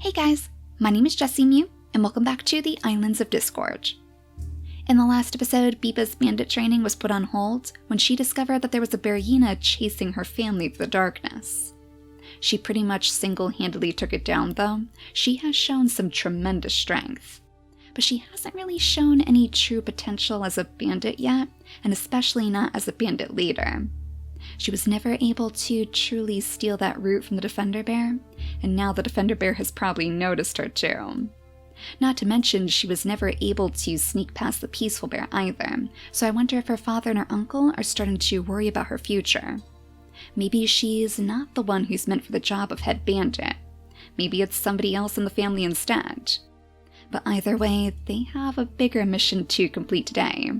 Hey guys, my name is JessiMew, and welcome back to the Islands of Discord. In the last episode, Beeba's bandit training was put on hold when she discovered that there was a bearyena chasing her family through the darkness. She pretty much single-handedly took it down though. She has shown some tremendous strength. But she hasn't really shown any true potential as a bandit yet, and especially not as a bandit leader. She was never able to truly steal that root from the Defender Bear, and now the Defender Bear has probably noticed her too. Not to mention, she was never able to sneak past the Peaceful Bear either, so I wonder if her father and her uncle are starting to worry about her future. Maybe she's not the one who's meant for the job of head bandit. Maybe it's somebody else in the family instead. But either way, they have a bigger mission to complete today.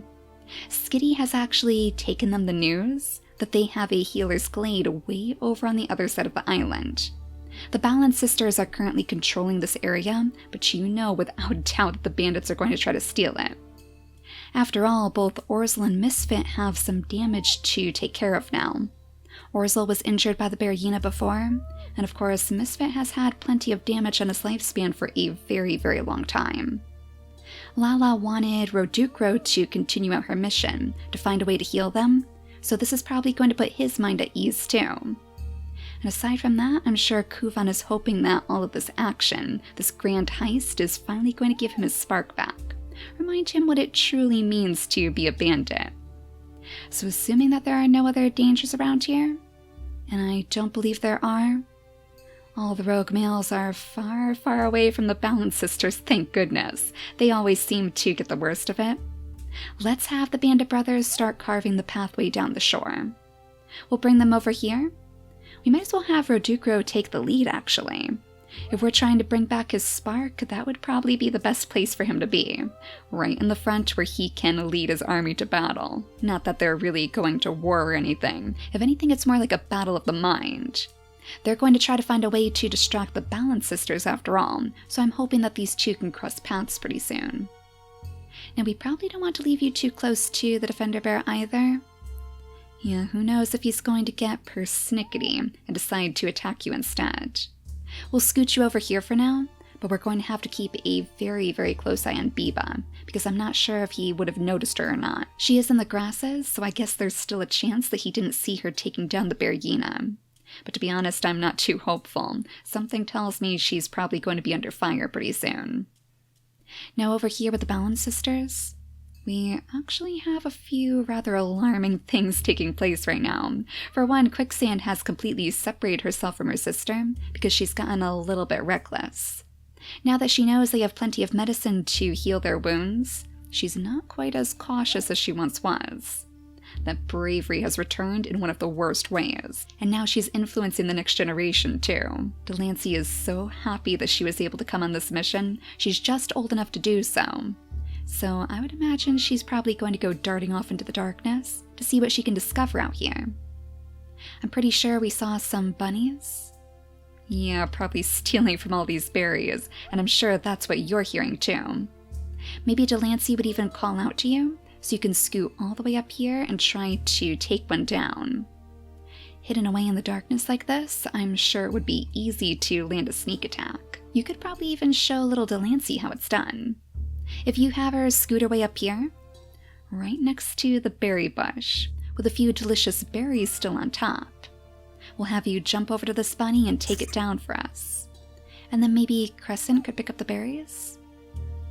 Skitty has actually taken them the news that they have a healer's glade way over on the other side of the island. The Balance Sisters are currently controlling this area, but you know without doubt that the bandits are going to try to steal it. After all, both Orzel and Misfit have some damage to take care of now. Orzel was injured by the bearyena before, and of course Misfit has had plenty of damage on his lifespan for a very, very long time. Lala wanted Rodukro to continue out her mission, to find a way to heal them, so this is probably going to put his mind at ease too. And aside from that, I'm sure Kuvan is hoping that all of this action, this grand heist, is finally going to give him his spark back, remind him what it truly means to be a bandit. So assuming that there are no other dangers around here, and I don't believe there are, all the rogue males are far, far away from the Balance Sisters, thank goodness. They always seem to get the worst of it. Let's have the Bandit brothers start carving the pathway down the shore. We'll bring them over here. We might as well have Rodukro take the lead, actually. If we're trying to bring back his spark, that would probably be the best place for him to be. Right in the front where he can lead his army to battle. Not that they're really going to war or anything. If anything, it's more like a battle of the mind. They're going to try to find a way to distract the Balance Sisters after all, so I'm hoping that these two can cross paths pretty soon. Now we probably don't want to leave you too close to the Defender Bear either. Yeah, who knows if he's going to get persnickety and decide to attack you instead. We'll scoot you over here for now, but we're going to have to keep a very, very close eye on Beeba, because I'm not sure if he would have noticed her or not. She is in the grasses, so I guess there's still a chance that he didn't see her taking down the bearyena. But to be honest, I'm not too hopeful. Something tells me she's probably going to be under fire pretty soon. Now over here with the Balance Sisters, we actually have a few rather alarming things taking place right now. For one, Quicksand has completely separated herself from her sister because she's gotten a little bit reckless. Now that she knows they have plenty of medicine to heal their wounds, she's not quite as cautious as she once was. That bravery has returned in one of the worst ways, and now she's influencing the next generation too. Delancey is so happy that she was able to come on this mission. She's just old enough to do so. So I would imagine she's probably going to go darting off into the darkness to see what she can discover out here. I'm pretty sure we saw some bunnies. Yeah, probably stealing from all these berries, and I'm sure that's what you're hearing too. Maybe Delancey would even call out to you, so you can scoot all the way up here and try to take one down. Hidden away in the darkness like this, I'm sure it would be easy to land a sneak attack. You could probably even show little Delancey how it's done. If you have her scoot her way up here, right next to the berry bush, with a few delicious berries still on top, we'll have you jump over to this bunny and take it down for us. And then maybe Crescent could pick up the berries?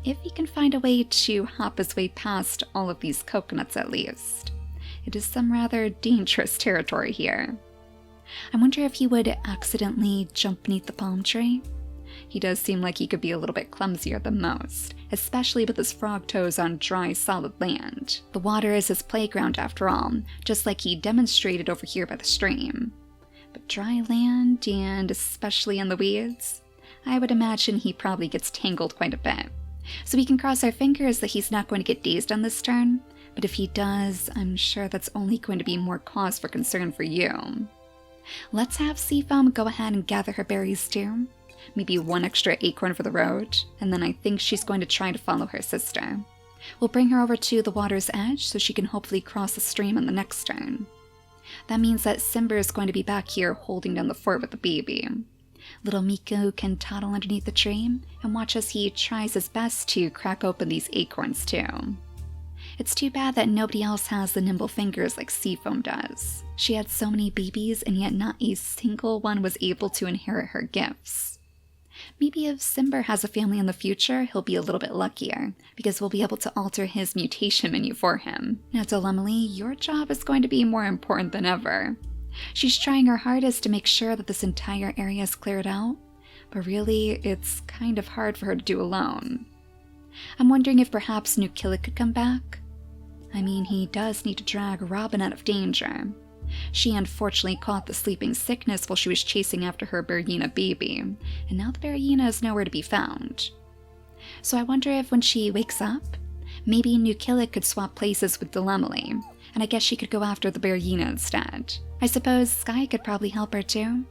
If he can find a way to hop his way past all of these coconuts at least. It is some rather dangerous territory here. I wonder if he would accidentally jump beneath the palm tree. He does seem like he could be a little bit clumsier than most, especially with his frog toes on dry, solid land. The water is his playground after all, just like he demonstrated over here by the stream. But dry land, and especially in the weeds, I would imagine he probably gets tangled quite a bit. So we can cross our fingers that he's not going to get dazed on this turn, but if he does, I'm sure that's only going to be more cause for concern for you. Let's have Seafoam go ahead and gather her berries too. Maybe one extra acorn for the road, and then I think she's going to try to follow her sister. We'll bring her over to the water's edge so she can hopefully cross the stream on the next turn. That means that Simber is going to be back here holding down the fort with the baby. Little Miku can toddle underneath the tree and watch as he tries his best to crack open these acorns too. It's too bad that nobody else has the nimble fingers like Seafoam does. She had so many babies and yet not a single one was able to inherit her gifts. Maybe if Simber has a family in the future, he'll be a little bit luckier, because we'll be able to alter his mutation menu for him. Now Delemily, your job is going to be more important than ever. She's trying her hardest to make sure that this entire area is cleared out, but really, it's kind of hard for her to do alone. I'm wondering if perhaps Nukillik could come back. I mean, he does need to drag Robin out of danger. She unfortunately caught the sleeping sickness while she was chasing after her bearyena baby, and now the bearyena is nowhere to be found. So I wonder if when she wakes up, maybe Nukillik could swap places with Delemily, and I guess she could go after the bearyena instead. I suppose Sky could probably help her too.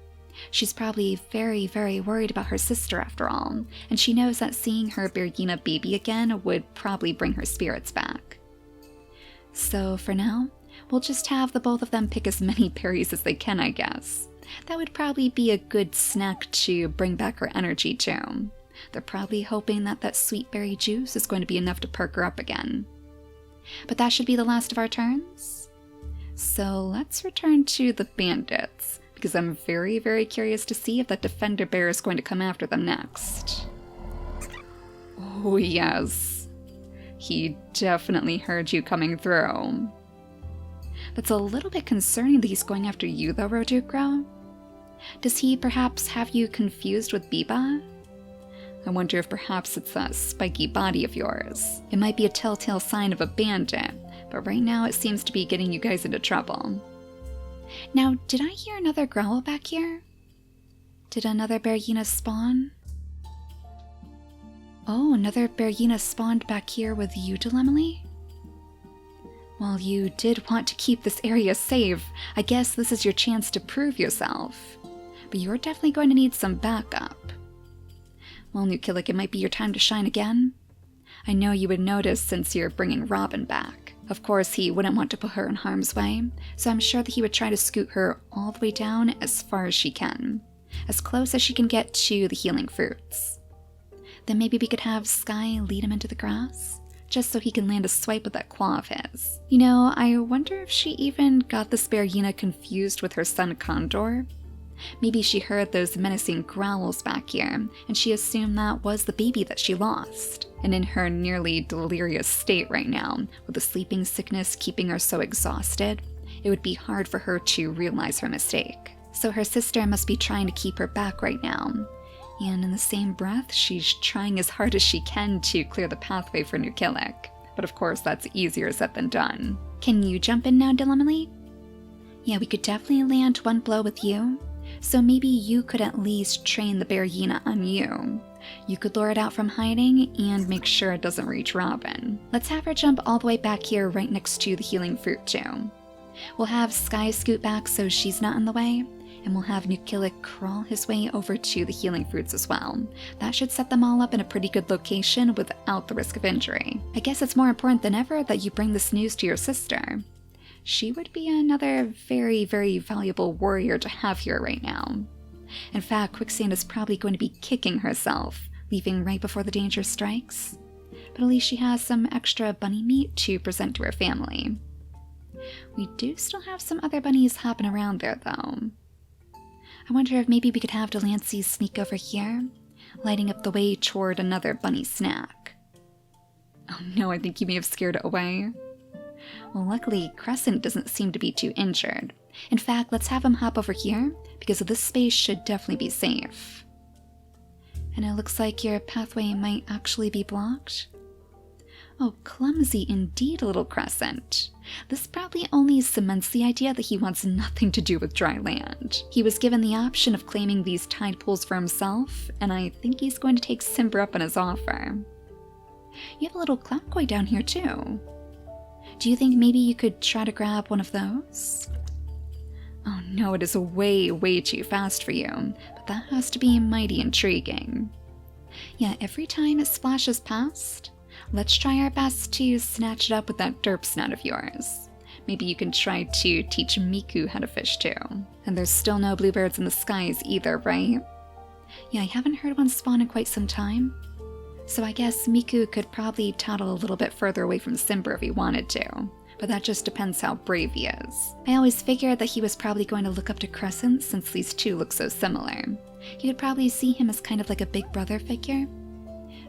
She's probably very, very worried about her sister after all, and she knows that seeing her bearyena baby again would probably bring her spirits back. So for now, we'll just have the both of them pick as many berries as they can, I guess. That would probably be a good snack to bring back her energy too. They're probably hoping that that sweet berry juice is going to be enough to perk her up again. But that should be the last of our turns. So let's return to the bandits, because I'm very, very curious to see if that defender bear is going to come after them next. Oh yes, he definitely heard you coming through. That's a little bit concerning that he's going after you though, Rodukro. Does he perhaps have you confused with Beeba? I wonder if perhaps it's that spiky body of yours. It might be a telltale sign of a bandit, but right now it seems to be getting you guys into trouble. Now, did I hear another growl back here? Did another bearyena spawn? Oh, another bearyena spawned back here with you, Delemily? Well, you did want to keep this area safe. I guess this is your chance to prove yourself. But you're definitely going to need some backup. Well, Nukillik, it might be your time to shine again. I know you would notice since you're bringing Robin back. Of course, he wouldn't want to put her in harm's way, so I'm sure that he would try to scoot her all the way down as far as she can. As close as she can get to the healing fruits. Then maybe we could have Sky lead him into the grass, just so he can land a swipe with that claw of his. You know, I wonder if she even got this bearyena confused with her son Condor. Maybe she heard those menacing growls back here, and she assumed that was the baby that she lost. And in her nearly delirious state right now, with the sleeping sickness keeping her so exhausted, it would be hard for her to realize her mistake. So her sister must be trying to keep her back right now. And in the same breath, she's trying as hard as she can to clear the pathway for Nukillik. But of course, that's easier said than done. Can you jump in now, Delemily? Yeah, we could definitely land one blow with you. So maybe you could at least train the bearyena on you. You could lure it out from hiding and make sure it doesn't reach Robin. Let's have her jump all the way back here right next to the healing fruit too. We'll have Sky scoot back so she's not in the way, and we'll have Nukillik crawl his way over to the healing fruits as well. That should set them all up in a pretty good location without the risk of injury. I guess it's more important than ever that you bring this news to your sister. She would be another very, very valuable warrior to have here right now. In fact, Quicksand is probably going to be kicking herself, leaving right before the danger strikes. But at least she has some extra bunny meat to present to her family. We do still have some other bunnies hopping around there though. I wonder if maybe we could have Delancey sneak over here, lighting up the way toward another bunny snack. Oh no, I think he may have scared it away. Well, luckily, Crescent doesn't seem to be too injured. In fact, let's have him hop over here, because this space should definitely be safe. And it looks like your pathway might actually be blocked. Oh, clumsy indeed, little Crescent. This probably only cements the idea that he wants nothing to do with dry land. He was given the option of claiming these tide pools for himself, and I think he's going to take Simber up on his offer. You have a little cloud koi down here too. Do you think maybe you could try to grab one of those? Oh no, it is way, way too fast for you, but that has to be mighty intriguing. Yeah, every time it splashes past, let's try our best to snatch it up with that derp snout of yours. Maybe you can try to teach Miku how to fish too. And there's still no bluebirds in the skies either, right? Yeah, I haven't heard one spawn in quite some time. So I guess Miku could probably toddle a little bit further away from Simber if he wanted to, but that just depends how brave he is. I always figured that he was probably going to look up to Crescent since these two look so similar. He would probably see him as kind of like a big brother figure.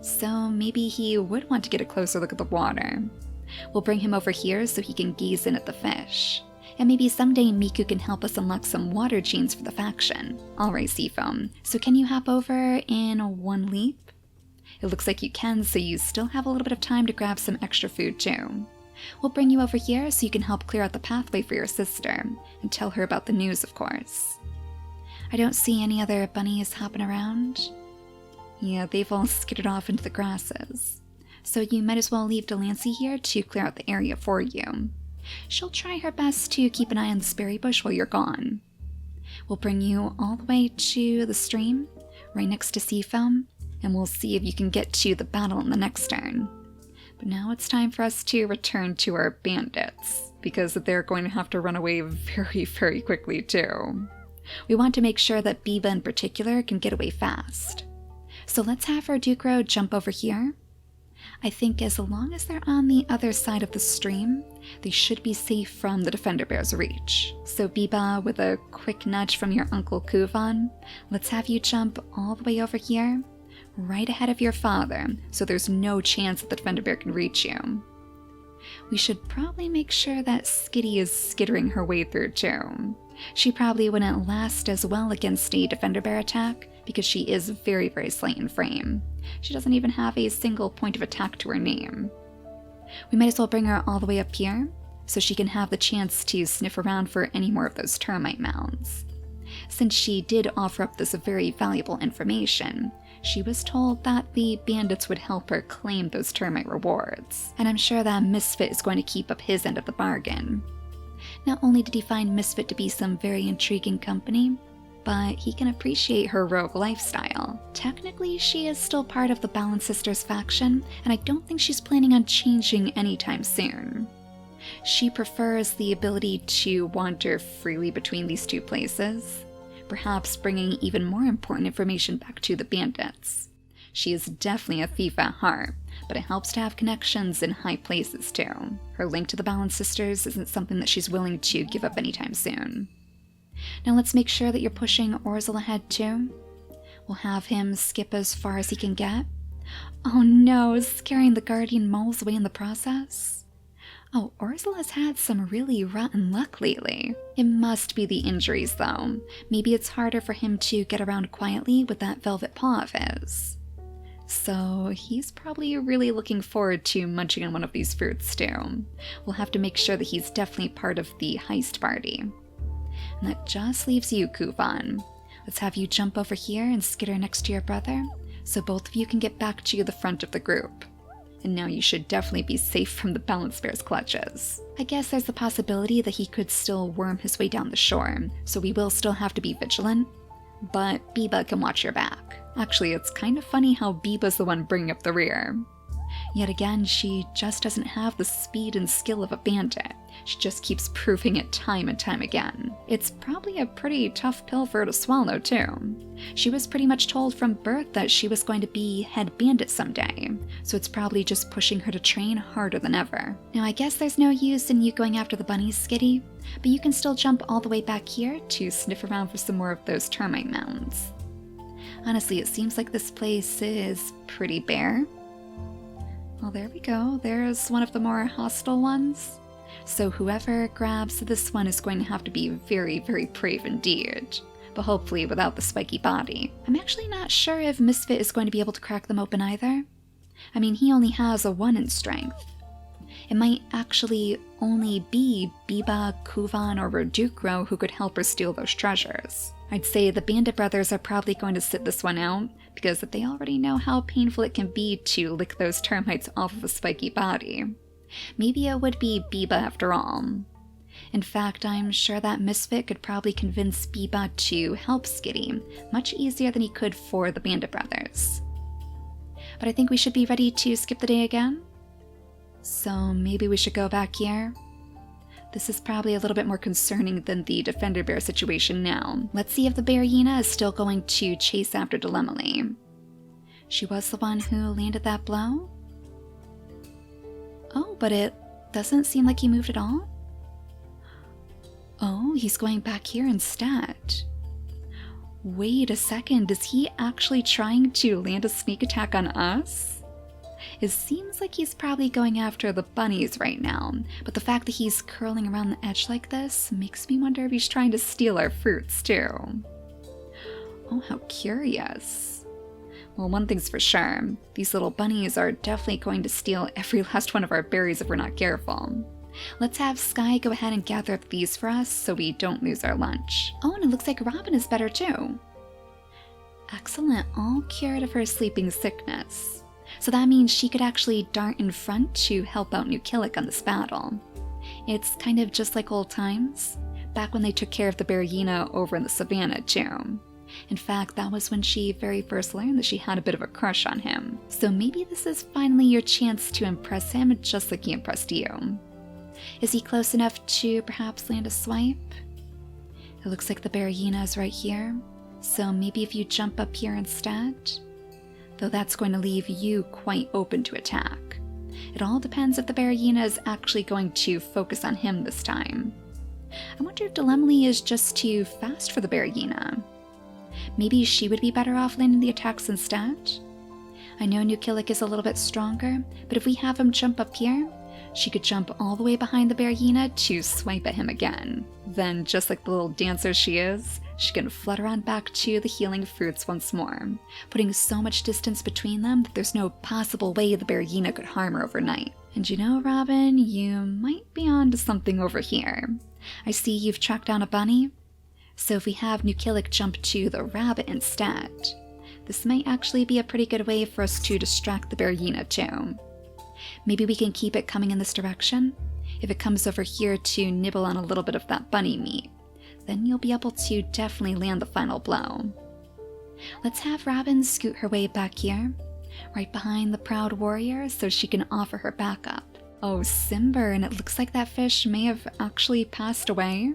So maybe he would want to get a closer look at the water. We'll bring him over here so he can gaze in at the fish. And maybe someday Miku can help us unlock some water genes for the faction. Alright, Seafoam, so can you hop over in one leap? It looks like you can, so you still have a little bit of time to grab some extra food too. We'll bring you over here so you can help clear out the pathway for your sister, and tell her about the news, of course. I don't see any other bunnies hopping around. Yeah, they've all skittered off into the grasses. So you might as well leave Delancey here to clear out the area for you. She'll try her best to keep an eye on the berry bush while you're gone. We'll bring you all the way to the stream, right next to Seafoam, and we'll see if you can get to the battle in the next turn. But now it's time for us to return to our bandits, because they're going to have to run away very, very quickly too. We want to make sure that Beeba in particular can get away fast. So let's have our Ducro jump over here. I think as long as they're on the other side of the stream, they should be safe from the Defender Bear's reach. So Beeba, with a quick nudge from your Uncle Kuvan, let's have you jump all the way over here, right ahead of your father, so there's no chance that the Defender Bear can reach you. We should probably make sure that Skitty is skittering her way through too. She probably wouldn't last as well against a Defender Bear attack, because she is very, very slight in frame. She doesn't even have a single point of attack to her name. We might as well bring her all the way up here, so she can have the chance to sniff around for any more of those termite mounds. Since she did offer up this very valuable information, she was told that the bandits would help her claim those termite rewards, and I'm sure that Misfit is going to keep up his end of the bargain. Not only did he find Misfit to be some very intriguing company, but he can appreciate her rogue lifestyle. Technically, she is still part of the Balance Sisters faction, and I don't think she's planning on changing anytime soon. She prefers the ability to wander freely between these two places, perhaps bringing even more important information back to the bandits. She is definitely a thief at heart, but it helps to have connections in high places too. Her link to the Balance Sisters isn't something that she's willing to give up anytime soon. Now let's make sure that you're pushing Orzel ahead too. We'll have him skip as far as he can get. Oh no, scaring the guardian moles away in the process? Oh, Orzel has had some really rotten luck lately. It must be the injuries though. Maybe it's harder for him to get around quietly with that velvet paw of his. So he's probably really looking forward to munching on one of these fruits too. We'll have to make sure that he's definitely part of the heist party. And that just leaves you, Kuvan. Let's have you jump over here and skitter next to your brother, so both of you can get back to the front of the group. And now you should definitely be safe from the Balance Bear's clutches. I guess there's the possibility that he could still worm his way down the shore, so we will still have to be vigilant. But Beeba can watch your back. Actually, it's kind of funny how Beeba's the one bringing up the rear. Yet again, she just doesn't have the speed and skill of a bandit. She just keeps proving it time and time again. It's probably a pretty tough pill for her to swallow too. She was pretty much told from birth that she was going to be head bandit someday, so it's probably just pushing her to train harder than ever. Now I guess there's no use in you going after the bunnies, Skitty, but you can still jump all the way back here to sniff around for some more of those termite mounds. Honestly, it seems like this place is pretty bare. Well, there we go. There's one of the more hostile ones. So whoever grabs this one is going to have to be very, very brave indeed. But hopefully without the spiky body. I'm actually not sure if Misfit is going to be able to crack them open either. I mean, he only has a 1 in strength. It might actually only be Beeba, Kuvan, or Rodukro who could help her steal those treasures. I'd say the Bandit brothers are probably going to sit this one out, because they already know how painful it can be to lick those termites off of a spiky body. Maybe it would be Beeba after all. In fact, I'm sure that Misfit could probably convince Beeba to help Skitty much easier than he could for the Bandit brothers. But I think we should be ready to skip the day again. So maybe we should go back here. This is probably a little bit more concerning than the defender bear situation now. Let's see if the bearyena is still going to chase after Delemily. She was the one who landed that blow? Oh, but it doesn't seem like he moved at all? Oh, he's going back here instead. Wait a second, is he actually trying to land a sneak attack on us? It seems like he's probably going after the bunnies right now, but the fact that he's curling around the edge like this makes me wonder if he's trying to steal our fruits too. Oh, how curious. Well, one thing's for sure, these little bunnies are definitely going to steal every last one of our berries if we're not careful. Let's have Sky go ahead and gather up these for us so we don't lose our lunch. Oh, and it looks like Robin is better too. Excellent, all cured of her sleeping sickness. So that means she could actually dart in front to help out New Killick on this battle. It's kind of just like old times, back when they took care of the bearyena over in the savannah too. In fact, that was when she very first learned that she had a bit of a crush on him. So maybe this is finally your chance to impress him just like he impressed you. Is he close enough to perhaps land a swipe? It looks like the bearyena is right here, so maybe if you jump up here instead? Though that's going to leave you quite open to attack. It all depends if the bearyena is actually going to focus on him this time. I wonder if Delemily is just too fast for the bearyena. Maybe she would be better off landing the attacks instead? I know New Killick is a little bit stronger, but if we have him jump up here, she could jump all the way behind the bearyena to swipe at him again. Then, just like the little dancer she is, she can flutter on back to the healing fruits once more, putting so much distance between them that there's no possible way the bearyena could harm her overnight. And you know, Robin, you might be onto something over here. I see you've tracked down a bunny. So if we have New Killick jump to the rabbit instead, this might actually be a pretty good way for us to distract the bearyena too. Maybe we can keep it coming in this direction. If it comes over here to nibble on a little bit of that bunny meat, then you'll be able to definitely land the final blow. Let's have Robin scoot her way back here, right behind the proud warrior so she can offer her backup. Oh, Simber, and it looks like that fish may have actually passed away.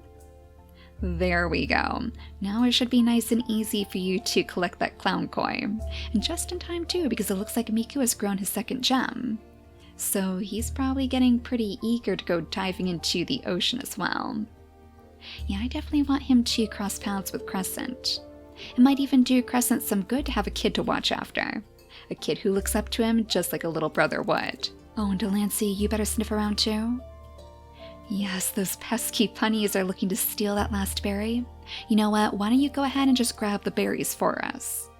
There we go. Now it should be nice and easy for you to collect that clown koi. And just in time too, because it looks like Miku has grown his second gem. So he's probably getting pretty eager to go diving into the ocean as well. Yeah, I definitely want him to cross paths with Crescent. It might even do Crescent some good to have a kid to watch after. A kid who looks up to him just like a little brother would. Oh, and Delancey, you better sniff around too. Yes, those pesky punnies are looking to steal that last berry. You know what, why don't you go ahead and just grab the berries for us?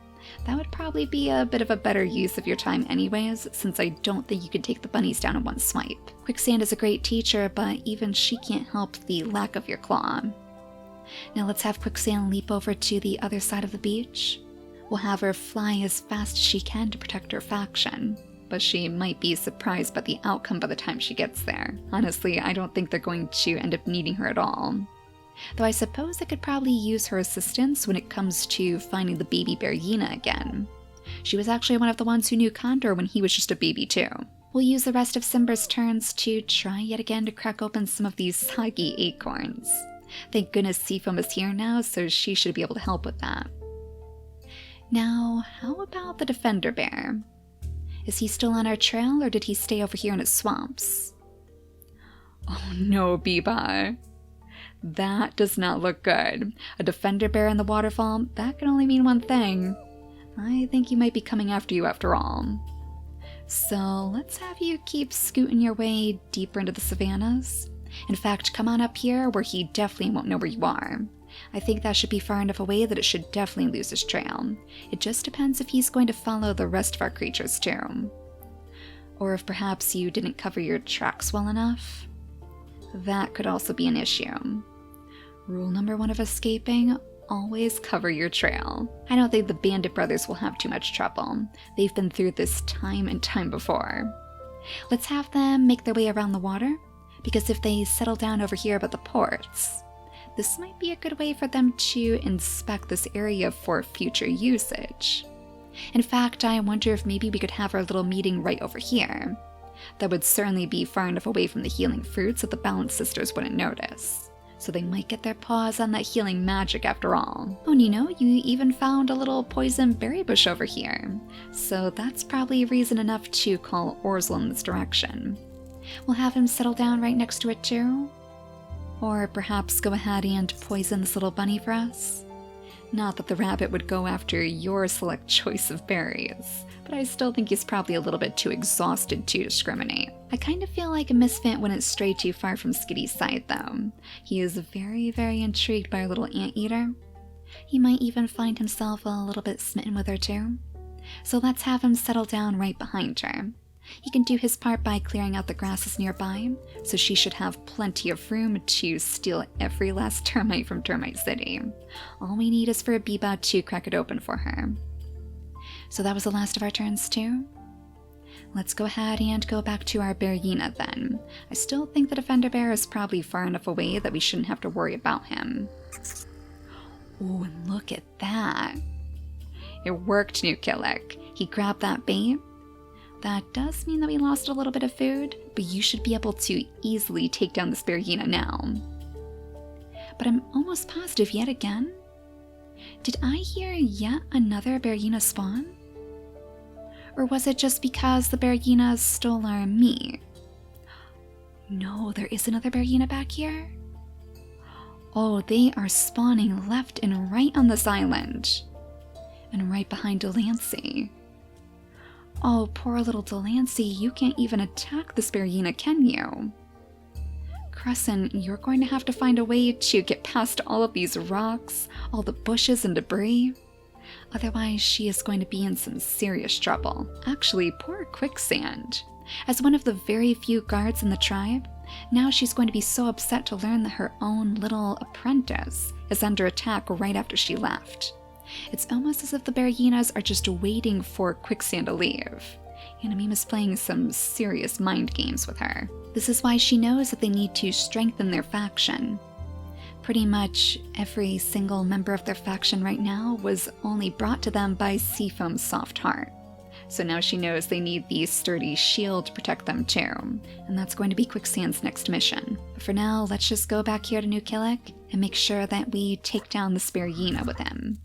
That would probably be a bit of a better use of your time anyways, since I don't think you could take the bunnies down in one swipe. Quicksand is a great teacher, but even she can't help the lack of your claw. Now let's have Quicksand leap over to the other side of the beach. We'll have her fly as fast as she can to protect her faction, but she might be surprised by the outcome by the time she gets there. Honestly, I don't think they're going to end up needing her at all. Though I suppose I could probably use her assistance when it comes to finding the baby bearyena again. She was actually one of the ones who knew Condor when he was just a baby too. We'll use the rest of Simber's turns to try yet again to crack open some of these soggy acorns. Thank goodness Seafoam is here now, so she should be able to help with that. Now, how about the defender bear? Is he still on our trail, or did he stay over here in his swamps? Oh no, Beeba. That does not look good. A defender bear in the waterfall, that can only mean one thing. I think he might be coming after you after all. So let's have you keep scooting your way deeper into the savannas. In fact, come on up here where he definitely won't know where you are. I think that should be far enough away that it should definitely lose his trail. It just depends if he's going to follow the rest of our creatures too. Or if perhaps you didn't cover your tracks well enough. That could also be an issue. Rule number 1 of escaping, always cover your trail. I don't think the Bandit brothers will have too much trouble. They've been through this time and time before. Let's have them make their way around the water, because if they settle down over here by the ports, this might be a good way for them to inspect this area for future usage. In fact, I wonder if maybe we could have our little meeting right over here. that would certainly be far enough away from the healing fruits that the Balance Sisters wouldn't notice. So they might get their paws on that healing magic after all. Oh, and you know, you even found a little poison berry bush over here. So that's probably reason enough to call Orzel in this direction. We'll have him settle down right next to it too. Or perhaps go ahead and poison this little bunny for us. Not that the rabbit would go after your select choice of berries, but I still think he's probably a little bit too exhausted to discriminate. I kind of feel like a misfit wouldn't stray too far from Skitty's side though. He is very, very intrigued by our little anteater. He might even find himself a little bit smitten with her too. So let's have him settle down right behind her. He can do his part by clearing out the grasses nearby, so she should have plenty of room to steal every last termite from Termite City. All we need is for a Beeba to crack it open for her. So that was the last of our turns too. Let's go ahead and go back to our bearyena then. I still think the Defender Bear is probably far enough away that we shouldn't have to worry about him. Oh, and look at that. It worked, Nukillik. He grabbed that bait. That does mean that we lost a little bit of food, but you should be able to easily take down this bearyena now. But I'm almost positive yet again. Did I hear yet another bearyena spawn? Or was it just because the bearyenas stole our meat? No, there is another bearyena back here. Oh, they are spawning left and right on this island. And right behind Delancey. Oh, poor little Delancey, you can't even attack this bearyena, can you? Crescent, you're going to have to find a way to get past all of these rocks, all the bushes and debris. Otherwise, she is going to be in some serious trouble. Actually, poor Quicksand. As one of the very few guards in the tribe, now she's going to be so upset to learn that her own little apprentice is under attack right after she left. It's almost as if the bearyenas are just waiting for Quicksand to leave. Anamim is playing some serious mind games with her. This is why she knows that they need to strengthen their faction. Pretty much every single member of their faction right now was only brought to them by Seafoam's soft heart. So now she knows they need the sturdy shield to protect them too, and that's going to be Quicksand's next mission. But for now, let's just go back here to Nukillik and make sure that we take down the bearyena with him.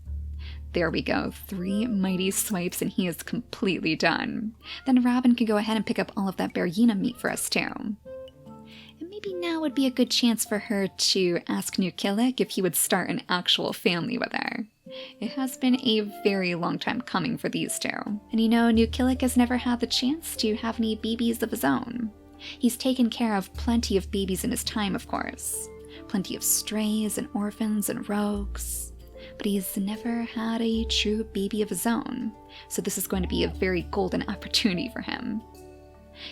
There we go, 3 mighty swipes and he is completely done. Then Robin can go ahead and pick up all of that bearyena meat for us too. And maybe now would be a good chance for her to ask Nukillik if he would start an actual family with her. It has been a very long time coming for these two. And you know, Nukillik has never had the chance to have any babies of his own. He's taken care of plenty of babies in his time, of course. Plenty of strays and orphans and rogues. But he's never had a true baby of his own, so this is going to be a very golden opportunity for him.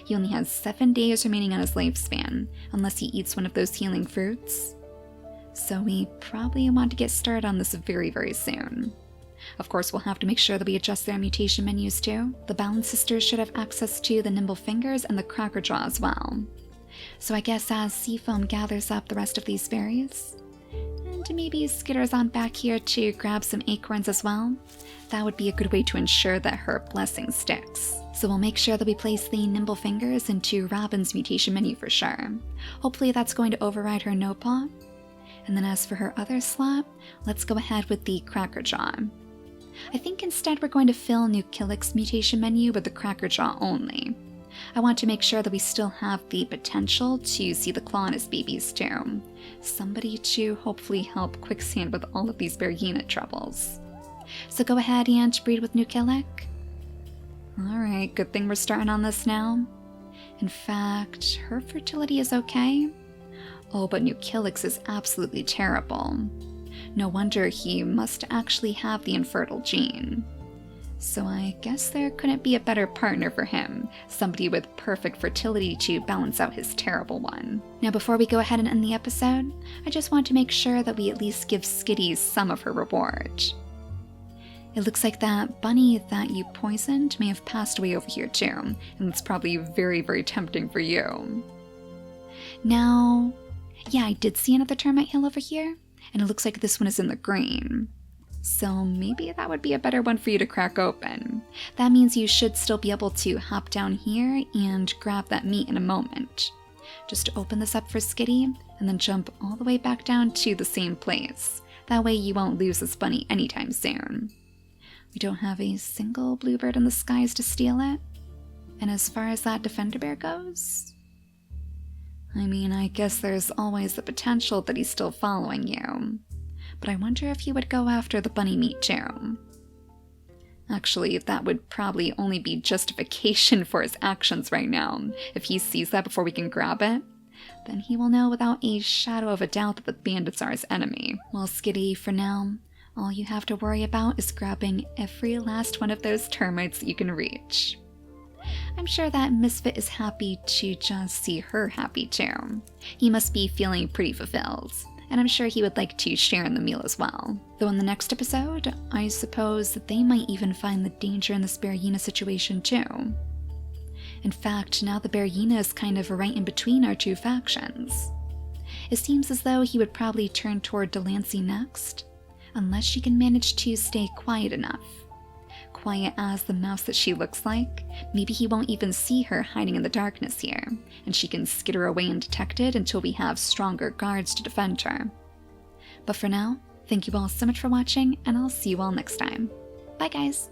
He only has 7 days remaining on his lifespan, unless he eats one of those healing fruits. So we probably want to get started on this very, very soon. Of course, we'll have to make sure that we adjust their mutation menus too. The Balance Sisters should have access to the Nimble Fingers and the Cracker Jaw as well. So I guess as Seafoam gathers up the rest of these berries, and maybe skitters on back here to grab some acorns as well, that would be a good way to ensure that her blessing sticks. So we'll make sure that we place the Nimble Fingers into Robin's mutation menu for sure. Hopefully that's going to override her No Paw. And then as for her other slot, let's go ahead with the Cracker Jaw. I think instead we're going to fill Nukillik's mutation menu with the Cracker Jaw only. I want to make sure that we still have the potential to see the claw in his babies too. Somebody to hopefully help Quicksand with all of these bearyena troubles. So go ahead and breed with Nukillik. Alright, good thing we're starting on this now. In fact, her fertility is okay. Oh, but Nukillik's is absolutely terrible. No wonder he must actually have the infertile gene. So I guess there couldn't be a better partner for him, somebody with perfect fertility to balance out his terrible one. Now before we go ahead and end the episode, I just want to make sure that we at least give Skitty some of her reward. It looks like that bunny that you poisoned may have passed away over here too, and it's probably very, very tempting for you. Now, yeah, I did see another termite hill over here, and it looks like this one is in the green. So maybe that would be a better one for you to crack open. That means you should still be able to hop down here and grab that meat in a moment. Just open this up for Skitty, and then jump all the way back down to the same place. That way you won't lose this bunny anytime soon. We don't have a single bluebird in the skies to steal it. And as far as that defender bear goes, I mean, I guess there's always the potential that he's still following you. But I wonder if he would go after the bunny meat too. Actually, that would probably only be justification for his actions right now. If he sees that before we can grab it, then he will know without a shadow of a doubt that the bandits are his enemy. Well, Skitty, for now, all you have to worry about is grabbing every last one of those termites that you can reach. I'm sure that Misfit is happy to just see her happy too. He must be feeling pretty fulfilled, and I'm sure he would like to share in the meal as well. Though in the next episode, I suppose that they might even find the danger in this bearyena situation too. In fact, now the bearyena is kind of right in between our two factions. It seems as though he would probably turn toward Delancey next, unless she can manage to stay quiet enough. Quiet as the mouse that she looks like, maybe he won't even see her hiding in the darkness here, and she can skitter away undetected until we have stronger guards to defend her. But for now, thank you all so much for watching, and I'll see you all next time. Bye guys!